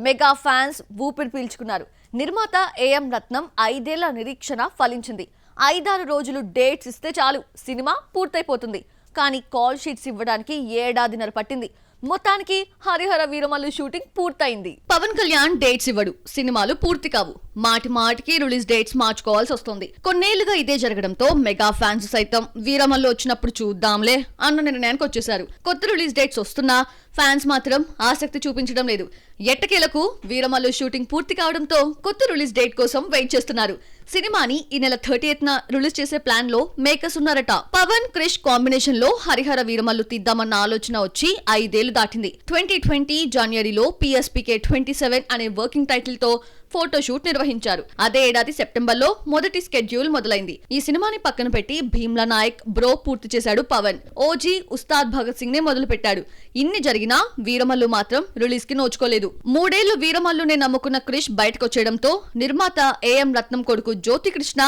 Mega fans ఊపిరి పీల్చుకున్నారు. నిర్మాత ఏఎం రత్నం 5 ఏళ్ల నిరీక్షణ ఫలించింది. 5-6 రోజులు డేట్స్ ఇస్తే చాలు సినిమా పూర్తయిపోతుంది. కానీ కాల్ షీట్స్ ఇవ్వడానికి ఏడాదిన్నర పట్టింది. మొత్తానికి హరిహర వీరమల్లు షూటింగ్ పూర్తయింది. పవన్ కళ్యాణ్ డేట్స్ ఇవ్వడు, సినిమాలు పూర్తి కావు. మాటి మాటికి రిలీజ్ డేట్స్ మార్చుకోవాల్సి వస్తుంది. కొన్నేళ్లుగా ఇదే జరగడంతో మెగా ఫ్యాన్స్ సైతం వీరమల్లు వచ్చినప్పుడు చూద్దాంలే అన్న నిర్ణయానికి వచ్చేశారు. కొత్త రిలీజ్ డేట్స్ వస్తున్నా ఫ్యాన్స్ మాత్రం ఆసక్తి చూపించడం లేదు. ఎట్టకేలకు వీరమల్లు షూటింగ్ పూర్తి కావడంతో కొత్త రిలీజ్ డేట్ కోసం వెయిట్ చేస్తున్నారు. సినిమాని ఈ నెల 30న రిలీజ్ చేసే ప్లాన్ లో మేకర్స్ ఉన్నారట. పవన్ క్రిష్ కాంబినేషన్ లో హరిహర వీరమల్లు తీద్దామన్న ఆలోచన వచ్చి 5 ఏళ్లు దాటింది. 2020 జనవరిలో PSPK 27 అనే వర్కింగ్ టైటిల్ తో ఫోటోషూట్ నిర్వహించారు. అదే ఏడాది సెప్టెంబర్ లో మొదటి స్కెడ్యూల్ మొదలైంది. ఈ సినిమాని పక్కన పెట్టి భీమ్లా నాయక్ బ్రో పూర్తి చేశాడు పవన్. ఓజీ ఉస్తాద్ భగత్ సింగ్ నే మొదలు పెట్టాడు. ఇన్ని జరిగినా వీరమల్లు మాత్రం రిలీజ్ కి నోచుకోలేదు. 3 ఏళ్లు వీరమల్లునే నమ్ముకున్న క్రిష్ బయటకొచ్చేయడంతో నిర్మాత ఏఎం రత్నం కొడుకు జ్యోతి కృష్ణ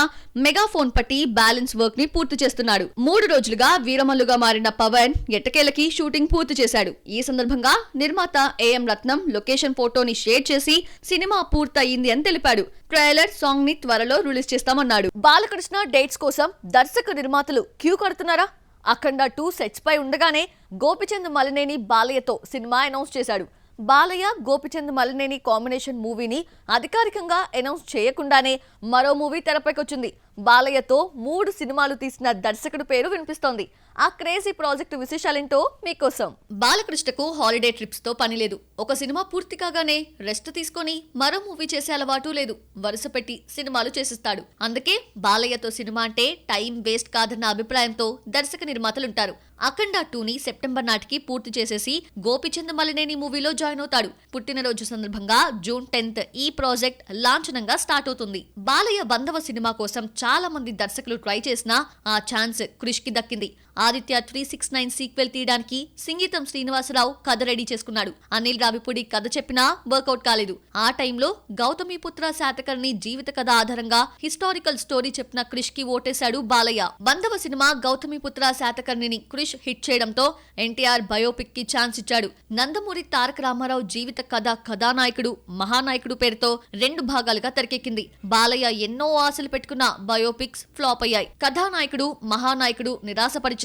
మెగాఫోన్ పట్టి బ్యాలెన్స్ వర్క్ ని పూర్తి చేస్తున్నాడు. 3 రోజులుగా వీరమల్లుగా మారిన పవన్ ఎట్టకేలకి షూటింగ్ పూర్తి చేశాడు. ఈ సందర్భంగా నిర్మాత ఏఎం రత్నం లొకేషన్ ఫోటోని షేర్ చేసి సినిమా పూర్తయి అని తెలిపాడు. ట్రైలర్ సాంగ్ ని త్వరలో రిలీజ్ చేస్తామన్నాడు. బాలకృష్ణ డేట్స్ కోసం దర్శక నిర్మాతలు క్యూ కడుతున్నారా? అఖండ 2 సెట్స్ పై ఉండగానే గోపిచంద్ మలినేని బాలయ్యతో సినిమా అనౌన్స్ చేశాడు. బాలయ్య గోపిచంద్ మలినేని కాంబినేషన్ మూవీని అధికారికంగా అనౌన్స్ చేయకుండానే మరో మూవీ తెరపైకొచ్చింది. బాలయ్యతో 3 సినిమాలు తీసిన దర్శకుడి పేరు వినిపిస్తోంది. ఆ క్రేజీ ప్రాజెక్టు విశేషాలేంటో మీకోసం. బాలకృష్ణకు హాలిడే ట్రిప్స్ తో పని లేదు. ఒక సినిమా పూర్తి కాగానే రెస్ట్ తీసుకొని మరో మూవీ చేసే అలవాటు లేదు. వరుస పెట్టి సినిమాలు చేసిస్తాడు. అందుకే బాలయ్యతో సినిమా అంటే టైం వేస్ట్ కాదన్న అభిప్రాయంతో దర్శక నిర్మాతలుంటారు. అఖండ 2ని సెప్టెంబర్ నాటికి పూర్తి చేసేసి గోపిచంద్ మలినేని మూవీలో జాయిన్ అవుతాడు. పుట్టినరోజు సందర్భంగా జూన్ 10th ఈ ప్రాజెక్ట్ లాంఛనంగా స్టార్ట్ అవుతుంది. బాలయ్య బంధవ సినిమా కోసం చాలా మంది దర్శకులు ట్రై చేసినా ఆ ఛాన్స్ క్రిష్ కి దక్కింది. ఆదిత్య 369 సీక్వెల్ తీయడానికి సింగీతం శ్రీనివాసరావు కథ రెడీ చేసుకున్నాడు. అనిల్ రావిపూడి కథ చెప్పినా వర్కౌట్ కాలేదు. ఆ టైంలో గౌతమిపుత్ర శాతకర్ణి జీవిత కథ ఆధారంగా హిస్టారికల్ స్టోరీ చెప్పిన క్రిష్ కి ఓటేశాడు బాలయ్య. బంధవ సినిమా గౌతమిపుత్ర శాతకర్ణిని క్రిష్ హిట్ చేయడంతో ఎన్టీఆర్ బయోపిక్ కి ఛాన్స్ ఇచ్చాడు. నందమూరి తారక రామారావు జీవిత కథ కథానాయకుడు మహానాయకుడు పేరుతో 2 భాగాలుగా తెరకెక్కింది. బాలయ్య ఎన్నో ఆశలు పెట్టుకున్న బయోపిక్స్ ఫ్లాప్ అయ్యాయి. కథానాయకుడు మహానాయకుడు నిరాశపరిచిన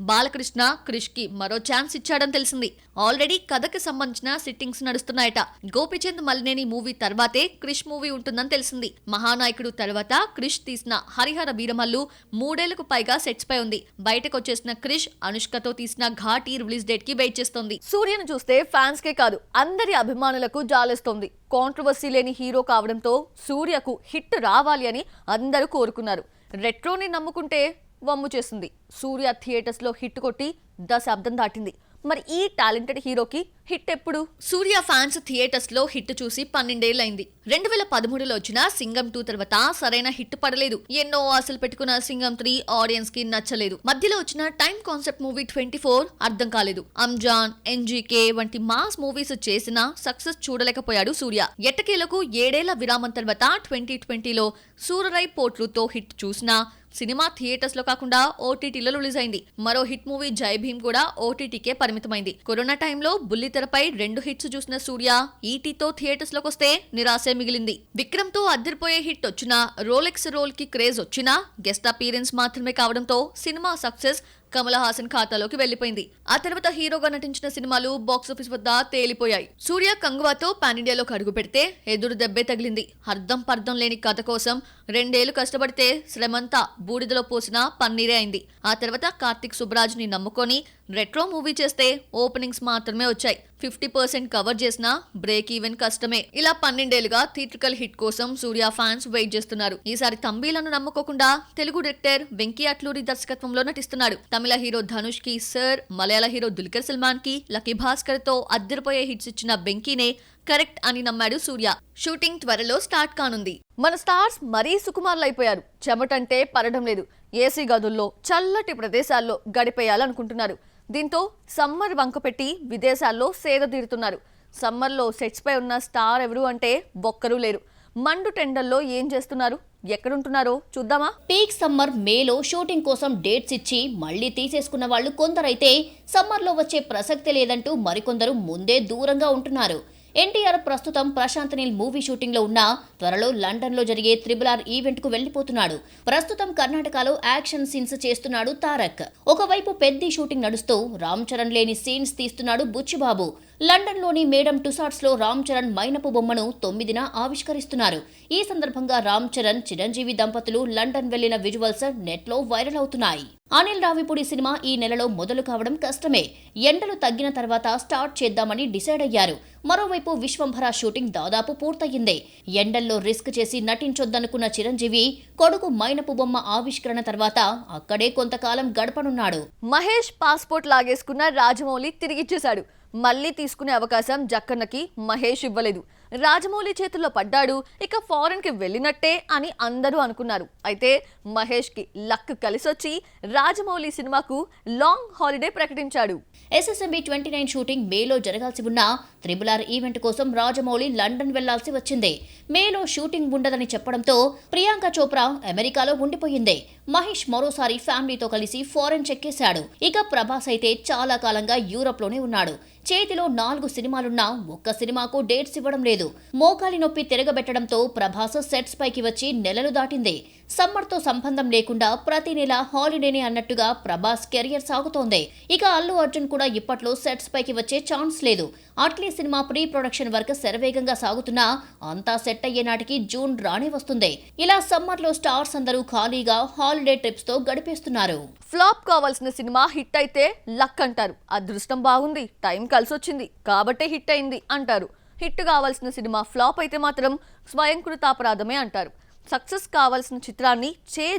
బాలకృష్ణ క్రిష్ కి మరో ఛాన్స్ ఇచ్చాడని తెలిసింది. ఆల్రెడీ కథకి సంబంధించిన సిట్టింగ్స్ నడుస్తున్నాయట. గోపిచంద్ మలినేని మూవీ తర్వాతే క్రిష్ మూవీ ఉంటుందని తెలిసింది. మహానాయకుడు తర్వాత క్రిష్ తీసిన హరిహర వీరమల్లు 3 ఏళ్లకు పైగా సెట్స్ పై ఉంది. బయటకు వచ్చేసిన క్రిష్ అనుష్కతో తీసిన ఘాటి రిలీజ్ డేట్ కి వెయిట్ చేస్తోంది. సూర్యను చూస్తే ఫ్యాన్స్ కే కాదు అందరి అభిమానులకు జాలేస్తోంది. కాంట్రవర్సీ లేని హీరో కావడంతో సూర్యకు హిట్ రావాలి అని అందరూ కోరుకున్నారు. రెట్రోని నమ్ముకుంటే వమ్ము చేస్తుంది. సూర్య థియేటర్స్ లో హిట్ కొట్టి దశాబ్దం దాటింది. మరి ఈ టాలెంటెడ్ హీరోకి హిట్ ఎప్పుడు? సూర్య ఫ్యాన్స్ థియేటర్స్ లో హిట్ చూసి 12 ఏళ్లైంది. 2013లో వచ్చిన సింగం 2 తర్వాత సరైన హిట్ పడలేదు. ఎన్నో ఆశలు పెట్టుకున్న సింగం 3 ఆడియన్స్ కి నచ్చలేదు. మధ్యలో వచ్చిన టైం కాన్సెప్ట్ మూవీ 24 అర్థం కాలేదు. అంజాన్, NGK వంటి మాస్ మూవీస్ చేసినా సక్సెస్ చూడలేకపోయాడు సూర్య. ఎట్టకేలకు 7 ఏళ్ల విరామం తర్వాత 2020లో సూరరై పోట్లుతో హిట్ చూసినా సినిమా థియేటర్స్ లో కాకుండా OTTలో రిలీజ్ అయింది. మరో హిట్ మూవీ జై భీమ్ కూడా OTTకే పరిమితమైంది. కరోనా టైంలో బుల్లితెరపై 2 హిట్స్ చూసిన సూర్య ఈటీతో థియేటర్స్ లోకి వస్తే నిరాశే మిగిలింది. విక్రమ్ తో అద్దరిపోయే హిట్ వచ్చినా, రోలెక్స్ రోల్ కి క్రేజ్ వచ్చినా గెస్ట్ అపీరెన్స్ మాత్రమే కావడంతో సినిమా సక్సెస్ కమల్ హాసన్ ఖాతాలోకి వెళ్లిపోయింది. ఆ తర్వాత హీరోగా నటించిన సినిమాలు బాక్సాఫీస్ వద్ద తేలిపోయాయి. సూర్య కంగువాతో పాన్ ఇండియాలోకి అడుగు పెడితే ఎదురు దెబ్బే తగిలింది. అర్థం పర్థం లేని కథ కోసం 2 ఏళ్లు కష్టపడితే శ్రమంతా బూడిదలో పోసిన పన్నీరే అయింది. ఆ తర్వాత కార్తిక్ సుబ్రాజ్ ని నమ్ముకొని రెట్రో మూవీ చేస్తే ఓపెనింగ్స్ మాత్రమే వచ్చాయి. 50% కవర్ చేసినా బ్రేక్ ఈవెన్ కష్టమే. ఇలా 12 ఏళ్లుగా థియేట్రికల్ హిట్ కోసం సూర్య ఫ్యాన్స్ వెయిట్ చేస్తున్నారు. ఈసారి తంబీలను నమ్ముకోకుండా తెలుగు డైరెక్టర్ వెంకీ అట్లూరి దర్శకత్వంలో నటిస్తున్నాడు. తమిళ హీరో ధనుష్ కి సర్, మలయాళ హీరో దుల్కర్ సల్మాన్ కి లక్కీ భాస్కర్ తో అద్దరిపోయే హిట్స్ ఇచ్చిన వెంకీనే కరెక్ట్ అని నమ్మాడు సూర్య. షూటింగ్ త్వరలో స్టార్ట్ కానుంది. మన స్టార్స్ మరీ సుకుమారులైపోయారు. చెమటంటే పడడం లేదు. ఏసీ గదుల్లో చల్లటి ప్రదేశాల్లో గడిపేయాలనుకుంటున్నారు. దీంతో సమ్మర్ వంకపెట్టి విదేశాల్లో సేద తీరుతున్నారు. సమ్మర్లో సెట్స్ పై ఉన్న స్టార్ ఎవరు అంటే ఒక్కరూ లేరు. మండు టెండల్లో ఏం చేస్తున్నారు, ఎక్కడుంటున్నారో చూద్దామా? పీక్ సమ్మర్ మేలో షూటింగ్ కోసం డేట్స్ ఇచ్చి మళ్లీ తీసేసుకున్న వాళ్ళు కొందరైతే సమ్మర్లో వచ్చే ప్రసక్తి లేదంటూ మరికొందరు ముందే దూరంగా ఉంటున్నారు. ఎన్టీఆర్ ప్రస్తుతం ప్రశాంత్ నీల్ మూవీ షూటింగ్ లో ఉన్న త్వరలో లండన్ లో జరిగే RRR ఈవెంట్ కు వెళ్లిపోతున్నాడు. ప్రస్తుతం కర్ణాటకలో యాక్షన్ సీన్స్ చేస్తున్నాడు తారక్. ఒకవైపు పెద్ద షూటింగ్ నడుస్తూ రామ్ చరణ్ లేని సీన్స్ తీస్తున్నాడు బుచ్చిబాబు. లండన్ లోని మేడం టుసాట్స్ లో రామ్ చరణ్ మైనపు బొమ్మను 9న ఆవిష్కరిస్తున్నారు. ఈ సందర్భంగా రామ్ చరణ్, చిరంజీవి దంపతులు లండన్ వెళ్లిన విజువల్స్ నెట్ లో వైరల్ అవుతున్నాయి. అనిల్ రావిపూడి సినిమా ఈ నెలలో మొదలు కావడం కష్టమే. ఎండలు తగ్గిన తర్వాత స్టార్ట్ చేద్దామని డిసైడ్ అయ్యారు. మరోవైపు విశ్వంభర షూటింగ్ దాదాపు పూర్తయింది. ఎండల్లో రిస్క్ చేసి నటించొద్దనుకున్న చిరంజీవి కొడుకు మైనపు బొమ్మ ఆవిష్కరణ తర్వాత అక్కడే కొంతకాలం గడపనున్నాడు. మహేష్ పాస్పోర్ట్ లాగేసుకున్న రాజమౌళి తిరిగిచ్చేశాడు. మళ్లీ తీసుకునే అవకాశం జక్కన్నకి మహేష్ ఇవ్వలేదు. రాజమౌళి చేతుల్లో పడ్డాడు, ఇక ఫారెన్ కి వెళ్ళినట్టే అని అందరూ అనుకున్నారు. అయితే మహేష్ కి లక్ కలిసొచ్చి రాజమౌళి సినిమాకు లాంగ్ హాలిడే ప్రకటించాడు. SSMB 29 షూటింగ్ మేలో జరగాల్సి ఉన్న RRR ఈవెంట్ కోసం రాజమౌళి లండన్ వెళ్లాల్సి వచ్చింది. మేలో షూటింగ్ ఉండదని చెప్పడంతో ప్రియాంక చోప్రా అమెరికాలో ఉండిపోయింది. మహేష్ మరోసారి ఫ్యామిలీతో కలిసి ఫారెన్ చెక్కేశాడు. ఇక ప్రభాస్ అయితే చాలా కాలంగా యూరప్ లోనే ఉన్నాడు. చేతిలో 4 సినిమాలున్నా ఒక్క సినిమాకు డేట్స్ ఇవ్వడం లేదు. మోకాలి నొప్పి తిరగబెట్టడంతో ప్రభాస్ సెట్స్ పైకి వచ్చి నెలలు దాటింది. సమ్మర్తో సంబంధం లేకుండా ప్రతి నెల హాలిడేనే అన్నట్టుగా ప్రభాస్ కెరియర్ సాగుతోంది. ఇక అల్లు అర్జున్ కూడా ఇప్పట్లో సెట్స్ పైకి వచ్చే ఛాన్స్ లేదు. Atlee cinema pre production work శరవేగంగా సాగుతున్నా అంతా సెట్ అయ్యే నాటికి జూన్ రానే వస్తుంది. ఇలా సమ్మర్లో స్టార్స్ అందరూ ఖాళీగా హాలిడే ట్రిప్స్ తో గడిపేస్తున్నారు. ఫ్లాప్ కావాల్సిన సినిమా హిట్ అయితే లక్ అంటారు. అదృష్టం బాగుంది, టైం కలిసొచ్చింది కాబట్టే హిట్ అయింది అంటారు. హిట్ కావాల్సిన సినిమా ఫ్లాప్ అయితే మాత్రం స్వయంకృతాపరాధమే అంటారు. సక్సెస్ కావాల్సిన చిత్రాన్ని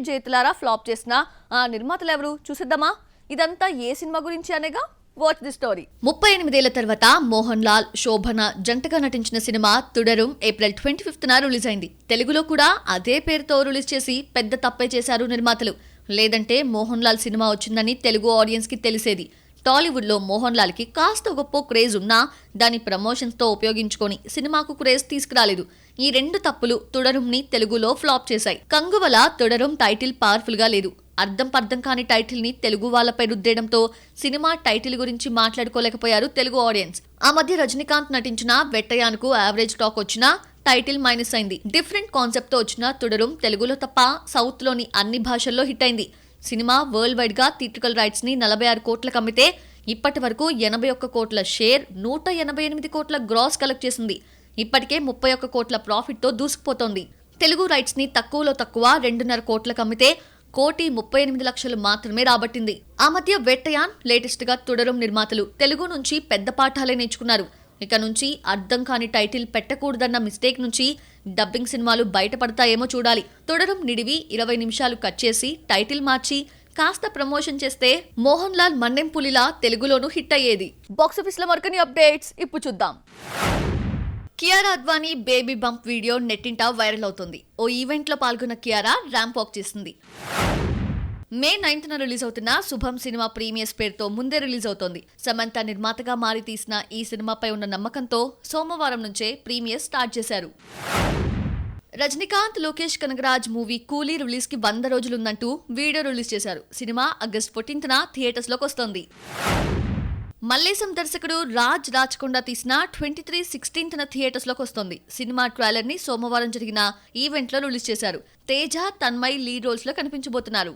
చేతులారా ఫ్లాప్ చేసిన ఆ నిర్మాతలు ఎవరు చూసిద్దామా? ఇదంతా ఏ సినిమా గురించి అనేగా వాచ్ ది స్టోరీ. 38 ఏళ్ల తర్వాత మోహన్ లాల్, శోభన జంటగా నటించిన సినిమా తుడరుం ఏప్రిల్ 25న రిలీజ్ అయింది. తెలుగులో కూడా అదే పేరుతో రిలీజ్ చేసి పెద్ద తప్పే చేశారు నిర్మాతలు. లేదంటే మోహన్ లాల్ సినిమా వచ్చిందని తెలుగు ఆడియన్స్ కి తెలిసేది. టాలీవుడ్ లో మోహన్ లాల్ కి కాస్త గొప్ప క్రేజ్ ఉన్నా దాని ప్రమోషన్స్ తో ఉపయోగించుకొని సినిమాకు క్రేజ్ తీసుకురాలేదు. ఈ 2 తప్పులు తుడరుంని తెలుగులో ఫ్లాప్ చేశాయి. కంగువల తుడరుం టైటిల్ పవర్ఫుల్ గా లేదు. అర్థం కాని టైటిల్ ని తెలుగు వాళ్ళపై రుద్దేయడంతో సినిమా టైటిల్ గురించి మాట్లాడుకోలేకపోయారు తెలుగు ఆడియన్స్. ఆ మధ్య రజనీకాంత్ నటించిన వెట్టయాన్కు యావరేజ్ టాక్ వచ్చినా టైటిల్ మైనస్ అయింది. డిఫరెంట్ కాన్సెప్ట్ తో వచ్చిన తుడరుం తెలుగులో తప్ప సౌత్ లోని అన్ని భాషల్లో హిట్ అయింది. సినిమా వరల్డ్ వైడ్ గా థియేట్రికల్ రైట్స్ ని 46 కోట్లకు అమ్మితే ఇప్పటి వరకు 81 కోట్ల షేర్, 188 కోట్ల గ్రాస్ కలెక్ట్ చేసింది. ఇప్పటికే 31 కోట్ల ప్రాఫిట్ తో దూసుకుపోతోంది. తెలుగు రైట్స్ ని తక్కువలో తక్కువ 2.5 కోట్లకు అమ్మితే 1,38,00,000 మాత్రమే రాబట్టింది. ఆ మధ్య వెట్టయాన్, లేటెస్ట్ గా తుడరుం నిర్మాతలు తెలుగు నుంచి పెద్ద పాఠాలే నేర్చుకున్నారు. ఇక నుంచి అర్థం కాని టైటిల్ పెట్టకూడదన్న మిస్టేక్ నుంచి డబ్బింగ్ సినిమాలు బయటపడతాయేమో చూడాలి. తుడరుం నిడివి 20 నిమిషాలు కట్ చేసి టైటిల్ మార్చి కాస్త ప్రమోషన్ చేస్తే మోహన్ లాల్ మన్నెం పులిలా తెలుగులోనూ హిట్ అయ్యేది. బాక్సాఫీస్ లో మరికొన్ని అప్డేట్స్ ఇప్పుడు చూద్దాం. Kiara Advani baby bump video నెట్టింట వైరల్ అవుతుంది. ఓ ఈవెంట్ లో పాల్గొన్న కియారా ర్యాంప్ వాక్ చేసింది. మే 9న రిలీజ్ అవుతున్న శుభం సినిమా ప్రీమియర్స్ పేరుతో ముందే రిలీజ్ అవుతోంది. సమంత నిర్మాతగా మారి తీసిన ఈ సినిమాపై ఉన్న నమ్మకంతో సోమవారం నుంచే ప్రీమియర్ స్టార్ట్ చేశారు. రజనీకాంత్, లోకేష్ కనగరాజ్ మూవీ కూలీ రిలీజ్ కి 100 రోజులుందంటూ వీడియో రిలీజ్ చేశారు. సినిమా ఆగస్ట్ 14న థియేటర్స్ లోకి వస్తోంది. మల్లేశం దర్శకుడు రాచకొండ తీసిన 23 16న థియేటర్స్ లోకి వస్తోంది. సినిమా ట్రైలర్ ని సోమవారం జరిగిన ఈవెంట్ లో రిలీజ్ చేశారు. తేజ, తన్మయ్ లీడ్ రోల్స్ లో కనిపించబోతున్నారు.